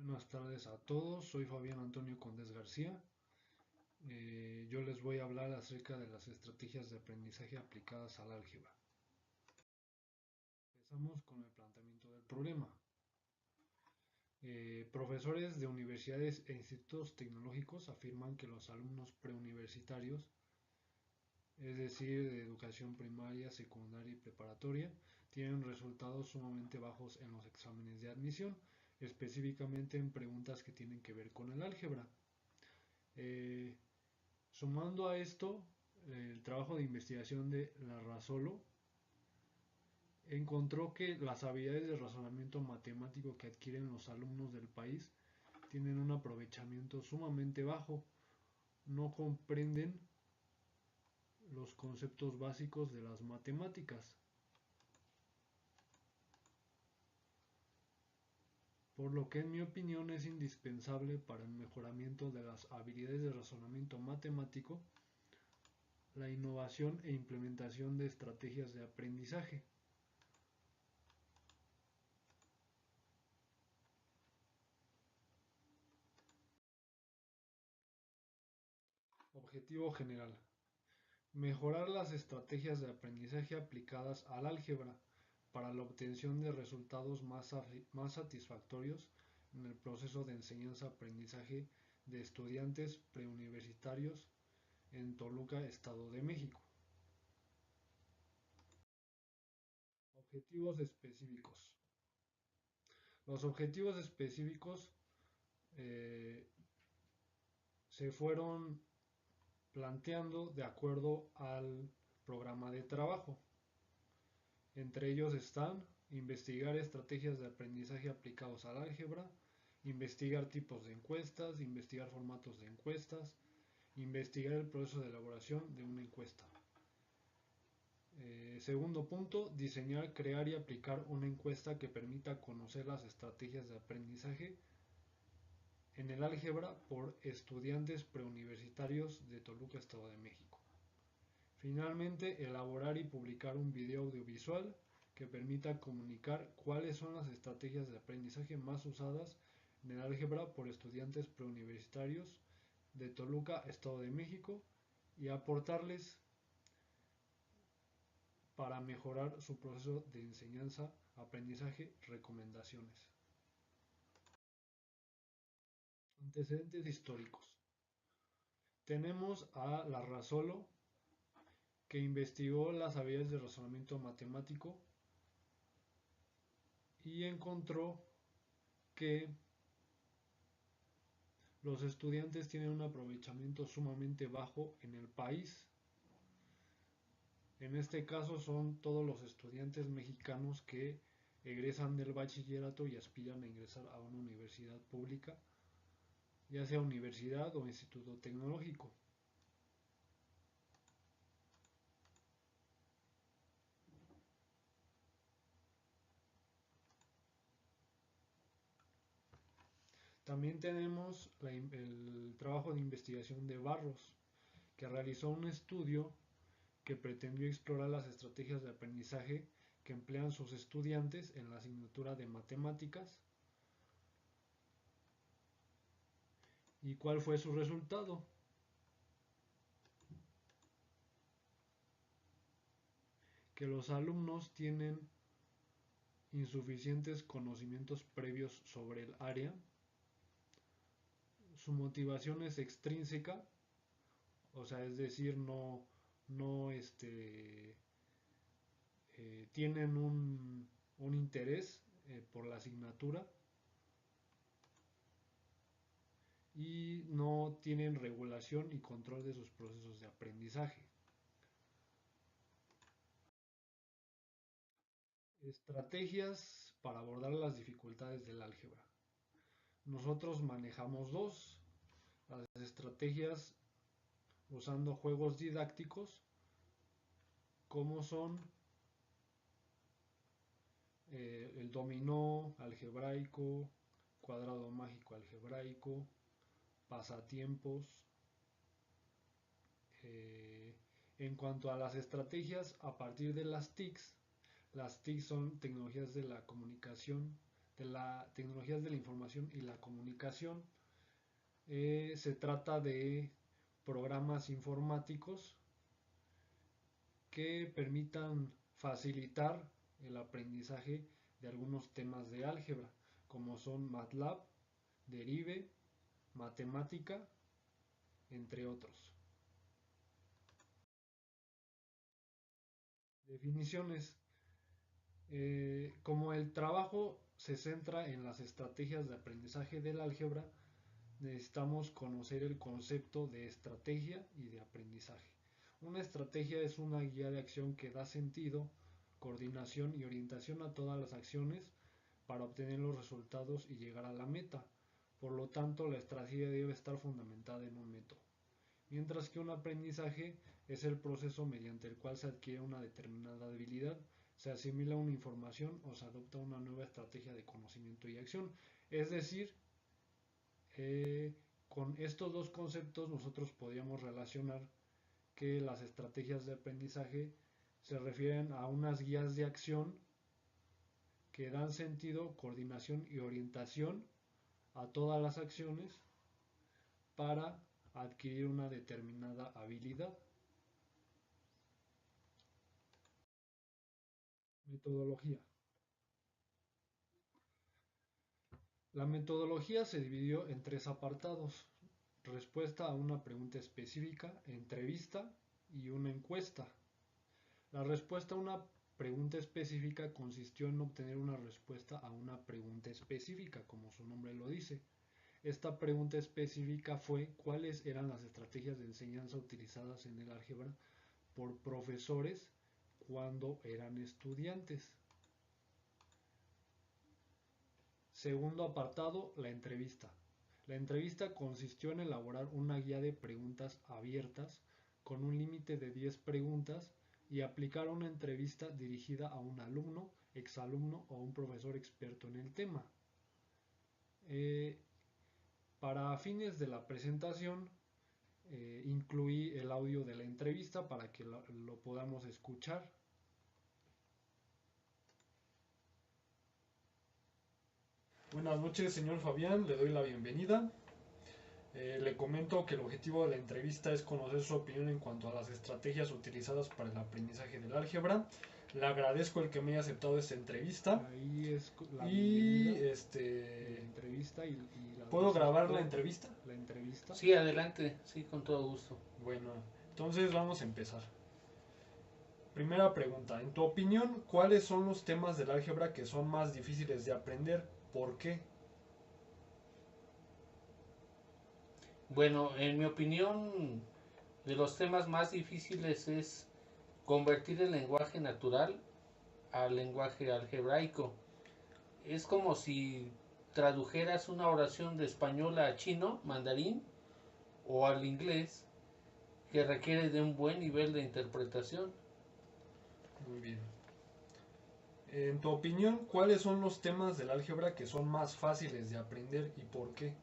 Buenas tardes a todos, soy Fabián Antonio Condés García. Yo les voy a hablar acerca de las estrategias de aprendizaje aplicadas al álgebra. Empezamos con el planteamiento del problema. Profesores de universidades e institutos tecnológicos afirman que los alumnos preuniversitarios, es decir, de educación primaria, secundaria y preparatoria, tienen resultados sumamente bajos en los exámenes de admisión, específicamente en preguntas que tienen que ver con el álgebra. Sumando a esto, el trabajo de investigación de Larrazolo encontró que las habilidades de razonamiento matemático que adquieren los alumnos del país tienen un aprovechamiento sumamente bajo, no comprenden los conceptos básicos de las matemáticas, por lo que en mi opinión es indispensable para el mejoramiento de las habilidades de razonamiento matemático la innovación e implementación de estrategias de aprendizaje. Objetivo general: mejorar las estrategias de aprendizaje aplicadas al álgebra para la obtención de resultados más satisfactorios en el proceso de enseñanza-aprendizaje de estudiantes preuniversitarios en Toluca, Estado de México. Objetivos específicos. Los objetivos específicos se fueron planteando de acuerdo al programa de trabajo. Entre ellos están investigar estrategias de aprendizaje aplicados al álgebra, investigar tipos de encuestas, investigar formatos de encuestas, investigar el proceso de elaboración de una encuesta. Segundo punto, diseñar, crear y aplicar una encuesta que permita conocer las estrategias de aprendizaje en el álgebra por estudiantes preuniversitarios de Toluca, Estado de México. Finalmente, elaborar y publicar un video audiovisual que permita comunicar cuáles son las estrategias de aprendizaje más usadas en el álgebra por estudiantes preuniversitarios de Toluca, Estado de México, y aportarles para mejorar su proceso de enseñanza, aprendizaje, recomendaciones. Antecedentes históricos. Tenemos a Larrazolo, que investigó las habilidades de razonamiento matemático y encontró que los estudiantes tienen un aprovechamiento sumamente bajo en el país. En este caso son todos los estudiantes mexicanos que egresan del bachillerato y aspiran a ingresar a una universidad pública, ya sea universidad o instituto tecnológico. También tenemos el trabajo de investigación de Barros, que realizó un estudio que pretendió explorar las estrategias de aprendizaje que emplean sus estudiantes en la asignatura de matemáticas. ¿Y cuál fue su resultado? Que los alumnos tienen insuficientes conocimientos previos sobre el área, su motivación es extrínseca, o sea, es decir, no tienen un interés por la asignatura y no tienen regulación y control de sus procesos de aprendizaje. Estrategias para abordar las dificultades del álgebra. Nosotros manejamos dos: las estrategias usando juegos didácticos, como son el dominó algebraico, cuadrado mágico algebraico, pasatiempos. En cuanto a las estrategias a partir de las TICs son tecnologías de la comunicación tecnologías de la información y la comunicación. Se trata de programas informáticos que permitan facilitar el aprendizaje de algunos temas de álgebra, como son MATLAB, Derive, matemática, entre otros. Definiciones. Como el trabajo se centra en las estrategias de aprendizaje del álgebra, necesitamos conocer el concepto de estrategia y de aprendizaje. Una estrategia es una guía de acción que da sentido, coordinación y orientación a todas las acciones para obtener los resultados y llegar a la meta. Por lo tanto, la estrategia debe estar fundamentada en un método. Mientras que un aprendizaje es el proceso mediante el cual se adquiere una determinada habilidad, se asimila una información o se adopta una nueva estrategia de conocimiento y acción. Es decir, con estos dos conceptos nosotros podríamos relacionar que las estrategias de aprendizaje se refieren a unas guías de acción que dan sentido, coordinación y orientación a todas las acciones para adquirir una determinada habilidad. Metodología. La metodología se dividió en tres apartados: respuesta a una pregunta específica, entrevista y una encuesta. La respuesta a una pregunta específica consistió en obtener una respuesta a una pregunta específica, como su nombre lo dice. Esta pregunta específica fue cuáles eran las estrategias de enseñanza utilizadas en el álgebra por profesores cuando eran estudiantes. Segundo apartado, la entrevista. La entrevista consistió en elaborar una guía de preguntas abiertas con un límite de 10 preguntas y aplicar una entrevista dirigida a un alumno, exalumno o un profesor experto en el tema. Para fines de la presentación, incluí el audio de la entrevista para que lo podamos escuchar. Buenas noches, señor Fabián, le doy la bienvenida. Le comento que el objetivo de la entrevista es conocer su opinión en cuanto a las estrategias utilizadas para el aprendizaje del álgebra. Le agradezco el que me haya aceptado esta entrevista. Ahí es la entrevista y ¿puedo grabar la entrevista? La entrevista. Sí, adelante, sí, con todo gusto. Bueno, entonces vamos a empezar. Primera pregunta, en tu opinión, ¿cuáles son los temas del álgebra que son más difíciles de aprender? ¿Por qué? Bueno, en mi opinión, de los temas más difíciles es convertir el lenguaje natural al lenguaje algebraico. Es como si tradujeras una oración de español a chino, mandarín, o al inglés, que requiere de un buen nivel de interpretación. Muy bien. En tu opinión, ¿cuáles son los temas del álgebra que son más fáciles de aprender y por qué?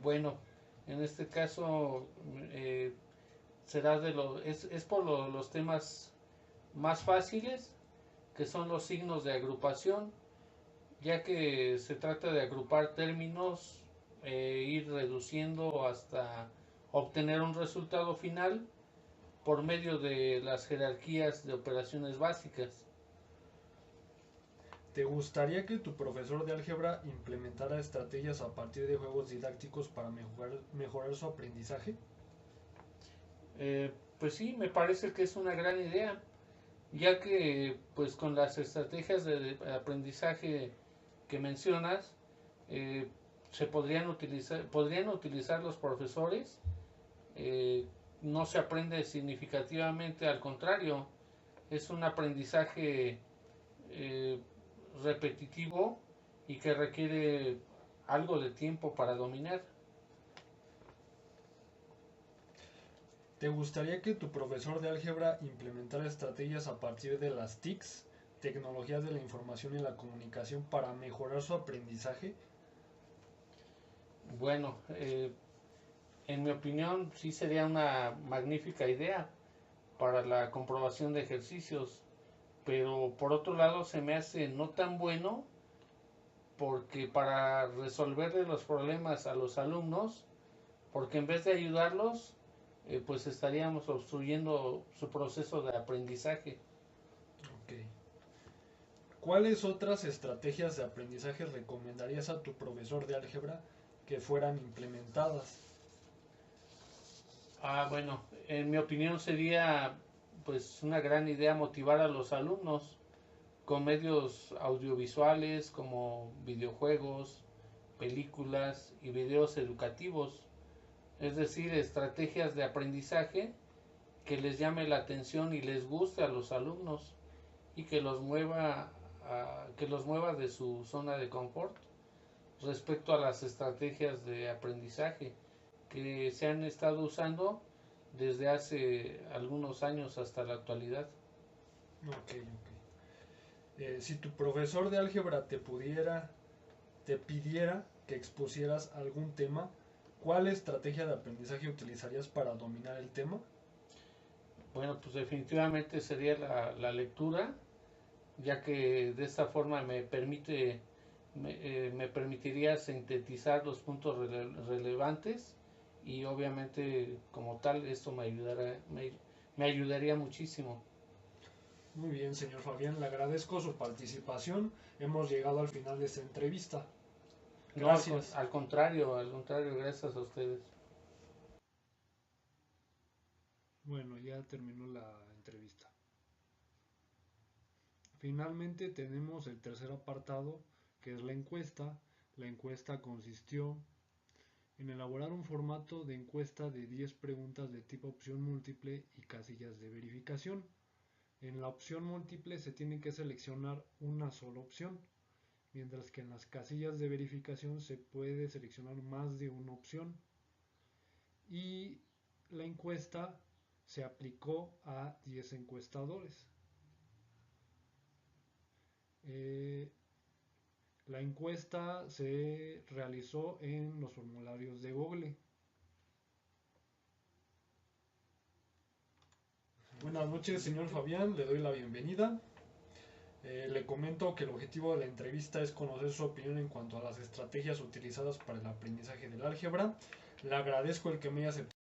Bueno, en este caso será es por los temas más fáciles, que son los signos de agrupación, ya que se trata de agrupar términos, ir reduciendo hasta obtener un resultado final por medio de las jerarquías de operaciones básicas. ¿Te gustaría que tu profesor de álgebra implementara estrategias a partir de juegos didácticos para mejorar su aprendizaje? Pues sí, me parece que es una gran idea, ya que pues con las estrategias de aprendizaje que mencionas, se podrían utilizar los profesores. No se aprende significativamente, al contrario, es un aprendizaje repetitivo y que requiere algo de tiempo para dominar. ¿Te gustaría que tu profesor de álgebra implementara estrategias a partir de las TICs, tecnologías de la información y la comunicación, para mejorar su aprendizaje? Bueno, en mi opinión sí sería una magnífica idea para la comprobación de ejercicios, pero por otro lado se me hace no tan bueno porque para resolverle los problemas a los alumnos, porque en vez de ayudarlos, pues estaríamos obstruyendo su proceso de aprendizaje. Ok. ¿Cuáles otras estrategias de aprendizaje recomendarías a tu profesor de álgebra que fueran implementadas? Bueno, en mi opinión sería pues una gran idea motivar a los alumnos con medios audiovisuales como videojuegos, películas y videos educativos, es decir, estrategias de aprendizaje que les llame la atención y les guste a los alumnos y que los mueva de su zona de confort respecto a las estrategias de aprendizaje que se han estado usando desde hace algunos años hasta la actualidad. Ok, ok. Si tu profesor de álgebra te pidiera que expusieras algún tema, ¿cuál estrategia de aprendizaje utilizarías para dominar el tema? Bueno, pues definitivamente sería la lectura, ya que de esta forma me permitiría sintetizar los puntos relevantes y obviamente como tal esto me ayudaría muchísimo. Muy bien, señor Fabián, le agradezco su participación. Hemos llegado al final de esta entrevista. No, Gracias. al contrario, gracias a ustedes. Bueno, ya terminó la entrevista. Finalmente tenemos el tercer apartado, que es la encuesta. La encuesta consistió en elaborar un formato de encuesta de 10 preguntas de tipo opción múltiple y casillas de verificación. En la opción múltiple se tiene que seleccionar una sola opción, mientras que en las casillas de verificación se puede seleccionar más de una opción. Y la encuesta se aplicó a 10 encuestadores. Eh, la encuesta se realizó en los formularios de Google. Buenas noches, señor Fabián, le doy la bienvenida. Le comento que el objetivo de la entrevista es conocer su opinión en cuanto a las estrategias utilizadas para el aprendizaje del álgebra. Le agradezco el que me haya aceptado.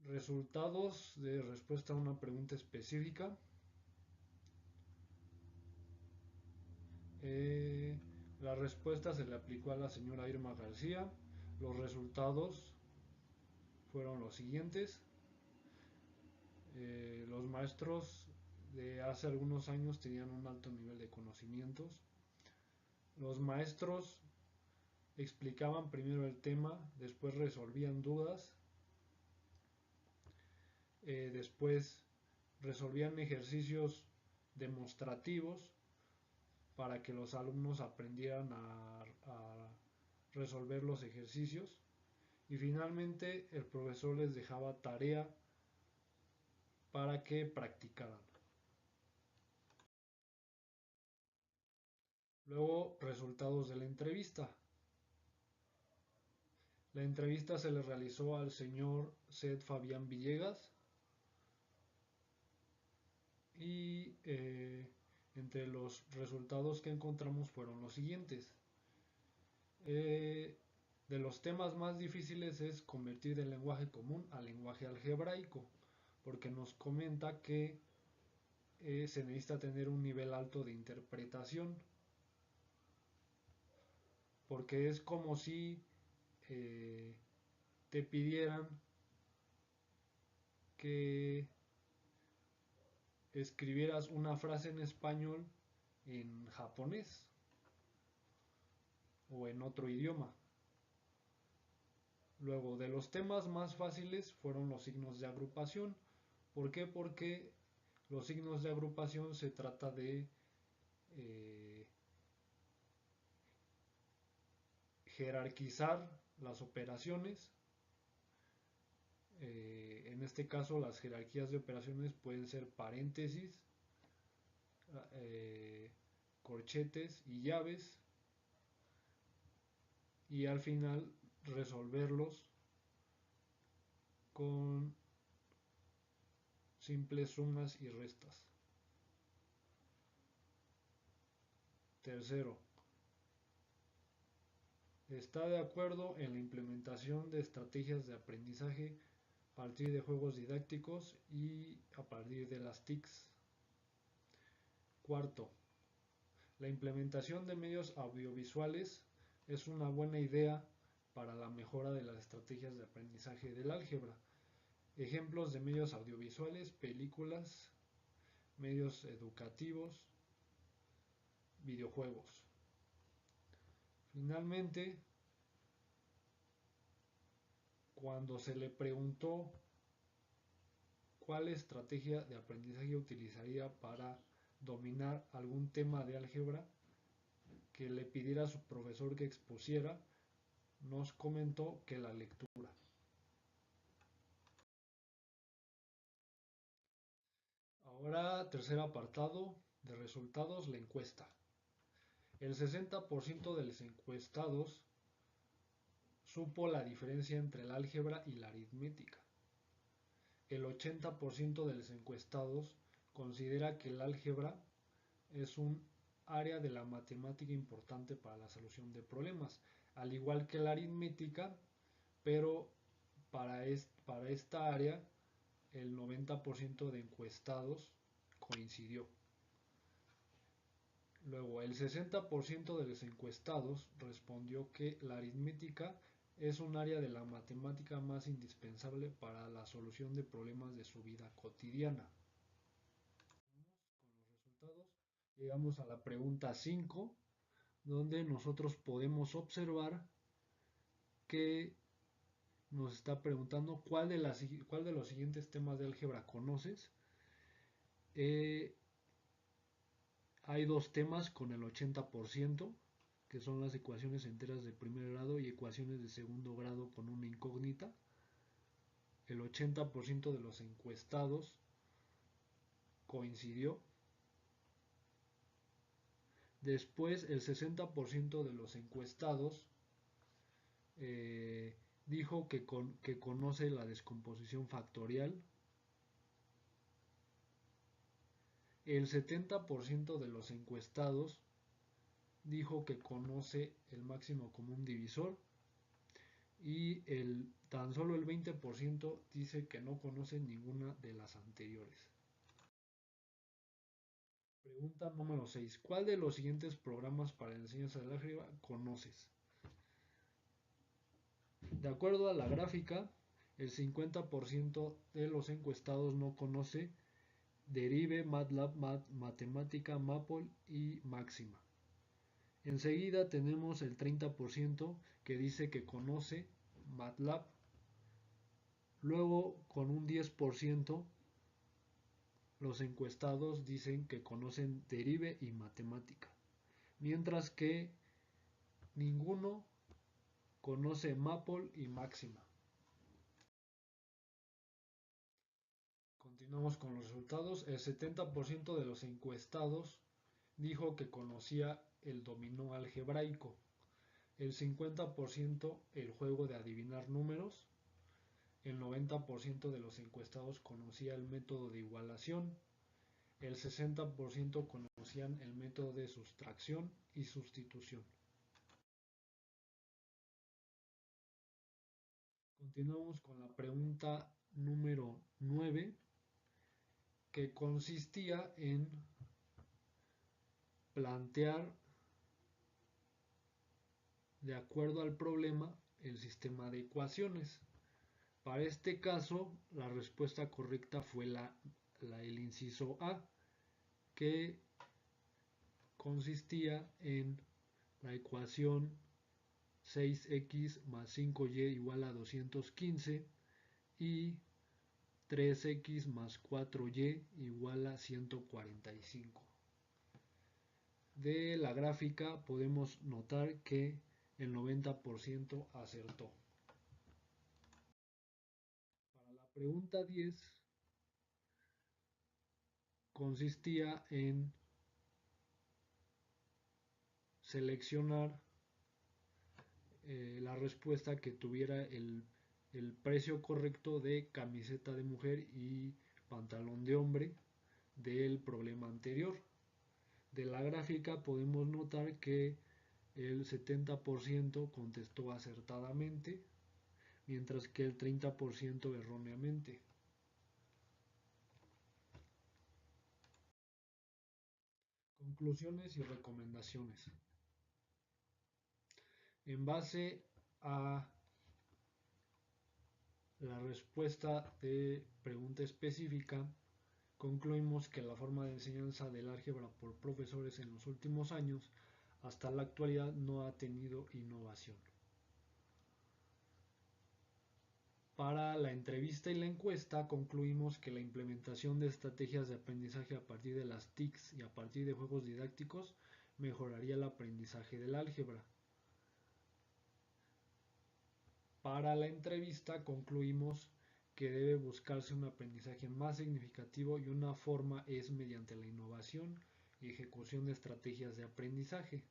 Resultados de respuesta a una pregunta específica. La respuesta se le aplicó a la señora Irma García. Los resultados fueron los siguientes. Los maestros de hace algunos años tenían un alto nivel de conocimientos. Los maestros explicaban primero el tema, después resolvían dudas, después resolvían ejercicios demostrativos para que los alumnos aprendieran a resolver los ejercicios, y finalmente el profesor les dejaba tarea para que practicaran. Luego, resultados de la entrevista. La entrevista se le realizó al señor Seth Fabián Villegas y entre los resultados que encontramos fueron los siguientes. De los temas más difíciles es convertir el lenguaje común al lenguaje algebraico, porque nos comenta que se necesita tener un nivel alto de interpretación, porque es como si te pidieran que escribieras una frase en español en japonés o en otro idioma. Luego, de los temas más fáciles fueron los signos de agrupación. ¿Por qué? Porque los signos de agrupación se trata de jerarquizar las operaciones. En este caso, las jerarquías de operaciones pueden ser paréntesis, corchetes y llaves, y al final resolverlos con simples sumas y restas. Tercero, está de acuerdo en la implementación de estrategias de aprendizaje a partir de juegos didácticos y a partir de las TICs. Cuarto, la implementación de medios audiovisuales es una buena idea para la mejora de las estrategias de aprendizaje del álgebra. Ejemplos de medios audiovisuales: películas, medios educativos, videojuegos. Finalmente, cuando se le preguntó cuál estrategia de aprendizaje utilizaría para dominar algún tema de álgebra que le pidiera a su profesor que expusiera, nos comentó que la lectura. Ahora, tercer apartado de resultados, la encuesta. El 60% de los encuestados supo la diferencia entre el álgebra y la aritmética. El 80% de los encuestados considera que el álgebra es un área de la matemática importante para la solución de problemas, al igual que la aritmética, pero para esta área el 90% de encuestados coincidió. Luego, el 60% de los encuestados respondió que la aritmética es un área de la matemática más indispensable para la solución de problemas de su vida cotidiana. Con los resultados, llegamos a la pregunta 5, donde nosotros podemos observar que nos está preguntando cuál de los siguientes temas de álgebra conoces. Hay dos temas con el 80%, que son las ecuaciones enteras de primer grado y ecuaciones de segundo grado con una incógnita. El 80% de los encuestados coincidió. Después, el 60% de los encuestados dijo que conoce la descomposición factorial. El 70% de los encuestados dijo que conoce el máximo común divisor y tan solo el 20% dice que no conoce ninguna de las anteriores. Pregunta número 6. ¿Cuál de los siguientes programas para la enseñanza del álgebra conoces? De acuerdo a la gráfica, el 50% de los encuestados no conoce Derive, MATLAB, Matemática, Maple y Máxima. Enseguida tenemos el 30% que dice que conoce MATLAB. Luego, con un 10%, los encuestados dicen que conocen Derive y Matemática. Mientras que ninguno conoce Maple y Máxima. Continuamos con los resultados. El 70% de los encuestados dijo que conocía el dominó algebraico. El 50% el juego de adivinar números. El 90% de los encuestados conocía el método de igualación. El 60% conocían el método de sustracción y sustitución. Continuamos con la pregunta número 9, que consistía en plantear, de acuerdo al problema, el sistema de ecuaciones. Para este caso, la respuesta correcta fue el inciso A, que consistía en la ecuación 6x más 5y igual a 215 y 3x más 4y igual a 145. De la gráfica podemos notar que el 90% acertó. Para la pregunta 10 consistía en seleccionar la respuesta que tuviera el precio correcto de camiseta de mujer y pantalón de hombre del problema anterior. De la gráfica podemos notar que el 70% contestó acertadamente, mientras que el 30% erróneamente. Conclusiones y recomendaciones. En base a la respuesta de pregunta específica, concluimos que la forma de enseñanza del álgebra por profesores en los últimos años hasta la actualidad no ha tenido innovación. Para la entrevista y la encuesta concluimos que la implementación de estrategias de aprendizaje a partir de las TICs y a partir de juegos didácticos mejoraría el aprendizaje del álgebra. Para la entrevista concluimos que debe buscarse un aprendizaje más significativo y una forma es mediante la innovación y ejecución de estrategias de aprendizaje.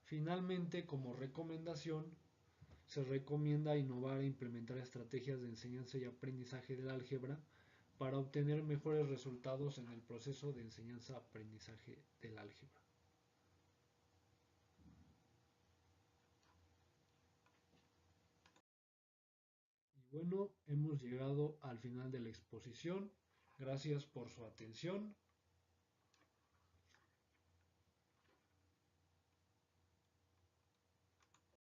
Finalmente, como recomendación, se recomienda innovar e implementar estrategias de enseñanza y aprendizaje del álgebra para obtener mejores resultados en el proceso de enseñanza-aprendizaje del álgebra. Y bueno, hemos llegado al final de la exposición. Gracias por su atención.